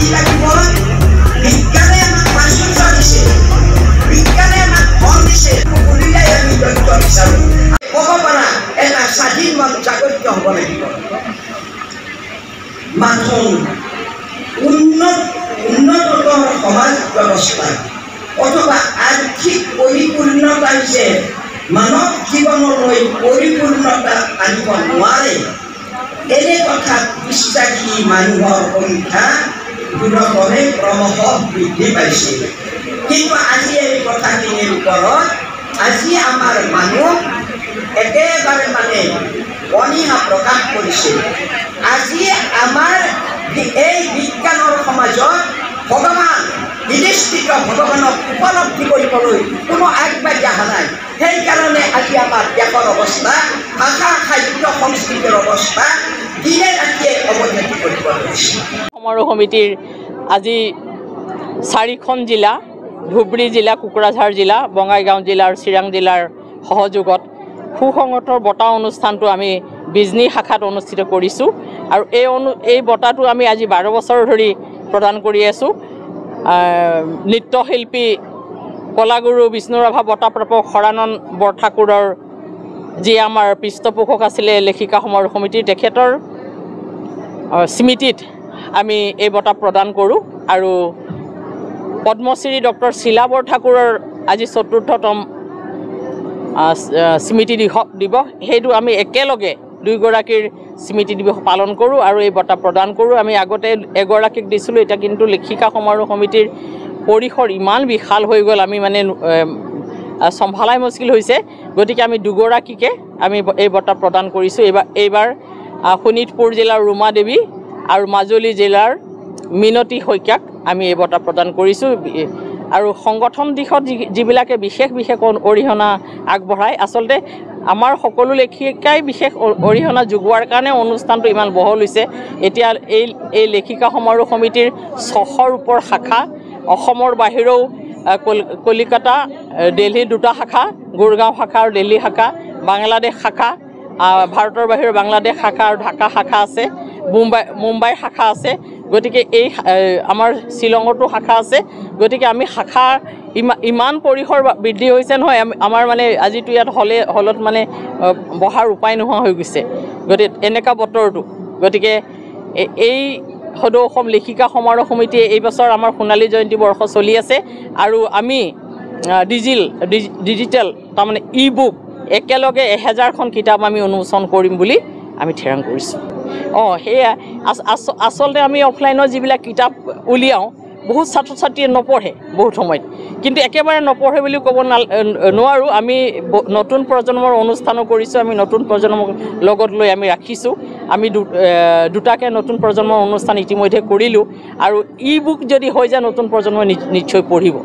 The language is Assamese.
কি লাগিব বিজ্ঞানে আমাক প্ৰাচুৰ্য দিছে বিজ্ঞানে আমাক ধন দিছে বুলিলে আমি তথ্য বিচাৰো ক'ব পৰা এটা স্বাধীন মন জাগৰিত হ'ব লাগিব মানুহ উন্নততৰ সমাজ ব্যবস্থা অথবা আৰ্থিক পৰিপূৰ্ণতা যে মানব জীবনলৈ পৰিপূৰ্ণতা আনিব নোৱাৰে এনে কথা বিশ্বাসী মানুহৰ সংখ্যা দিনক্ৰমে ক্ৰমশঃ বৃদ্ধি পাইছে কিন্তু আজি এই কথাখিনিৰ ওপৰত আজি আমাৰ মানুহ একেবাৰে মানে অনীহা প্ৰকাশ কৰিছে আজি আমাৰ এই বিজ্ঞানৰ সমাজত ভগৱান নিৰ্দিষ্ট ভগৱানক উপলব্ধি কৰিবলৈ কোনো আগবাঢ়ি অহা নাই সেইকাৰণে আজি আমাৰ দেশৰ অৱস্থা ভাষা সাহিত্য সংস্কৃতিৰ অৱস্থা দিনে ৰাতিয়ে অৱনতি কৰিব ধৰিছে সমাৰোহ সমিতিৰ আজি 4খন জিলা ধুবুৰী জিলা কোকৰাঝাৰ জিলা বঙাইগাঁও জিলা আৰু চিৰাং জিলাৰ সহযোগত সুসংগতৰ বঁটা অনুষ্ঠানটো আমি বিজনী শাখাত অনুষ্ঠিত কৰিছোঁ আৰু এই বঁটাটো আমি আজি 12 বছৰ ধৰি প্ৰদান কৰি আছোঁ নৃত্যশিল্পী কলাগুৰু বিষ্ণুৰাভা বঁটাপ্ৰাপক হৰানন্দ বৰঠাকুৰৰ যি আমাৰ পৃষ্ঠপোষক আছিলে লেখিকা সমাৰোহ সমিতিৰ তেখেতৰ স্মৃতিত আমি এই বঁটা প্ৰদান কৰোঁ আৰু পদ্মশ্ৰী ডক্টৰ শিলা বৰঠাকুৰৰ আজি 4ৰ্থতম স্মৃতি দিৱস সেইটো আমি একেলগে দুইগৰাকীৰ স্মৃতি দিৱস পালন কৰোঁ আৰু এই বঁটা প্ৰদান কৰোঁ আমি আগতে এগৰাকীক দিছিলোঁ এতিয়া কিন্তু লেখিকা সমাৰোহ সমিতিৰ পৰিসৰ ইমান বিশাল হৈ গ'ল আমি মানে সম্ভালাই মুস্কিল হৈছে গতিকে আমি দুগৰাকীকে আমি এই বঁটা প্ৰদান কৰিছোঁ এইবাৰ শোণিতপুৰ জিলাৰ ৰুমা দেৱী আৰু মাজুলী জিলাৰ মিনতী শইকীয়াক আমি এই বঁটা প্ৰদান কৰিছোঁ আৰু সংগঠন দিশত যিবিলাকে বিশেষ অৰিহণা আগবঢ়ায় আচলতে আমাৰ সকলো লেখিকাই বিশেষ অৰিহণা যোগোৱাৰ কাৰণে অনুষ্ঠানটো ইমান বহল হৈছে এতিয়া এই লেখিকা সমাৰোহ সমিতিৰ 600ৰ ওপৰ শাখা অসমৰ বাহিৰেও কলিকতা দিল্লী 2টা শাখা গুৰগাঁও শাখা আৰু দিল্লী শাখা বাংলাদেশ শাখা ভাৰতৰ বাহিৰৰ বাংলাদেশ শাখা আৰু ঢাকা শাখা আছে মুম্বাই শাখা আছে গতিকে এই আমাৰ শ্বিলঙতো শাখা আছে গতিকে আমি শাখা ইমান পৰিসৰ বৃদ্ধি হৈছে নহয় আমাৰ মানে আজিতো ইয়াত হলত মানে বহাৰ উপায় নোহোৱা হৈ গৈছে গতিকে এনেকা বতৰটো গতিকে এই সদৌ অসম লেখিকা সমাৰোহ সমিতিয়ে এই বছৰ আমাৰ সোণালী জয়ন্তী বৰ্ষ চলি আছে আৰু আমি ডিজিটেল তাৰমানে ই-বুক একেলগে 1000খন কিতাপ আমি উন্মোচন কৰিম বুলি আমি ঠিৰাং কৰিছোঁ সেয়া আচলতে আমি অফলাইনৰ যিবিলাক কিতাপ উলিয়াওঁ বহুত ছাত্ৰ ছাত্ৰীয়ে নপঢ়ে বহুত সময়ত কিন্তু একেবাৰে নপঢ়ে বুলি ক'ব নোৱাৰোঁ আমি নতুন প্ৰজন্মৰ অনুষ্ঠানো কৰিছোঁ আমি নতুন প্ৰজন্মৰ লগত লৈ আমি ৰাখিছোঁ আমি দুটাকৈ নতুন প্ৰজন্মৰ অনুষ্ঠান ইতিমধ্যে কৰিলোঁ আৰু ই-বুক যদি হৈ যায় নতুন প্ৰজন্মই নিশ্চয় পঢ়িব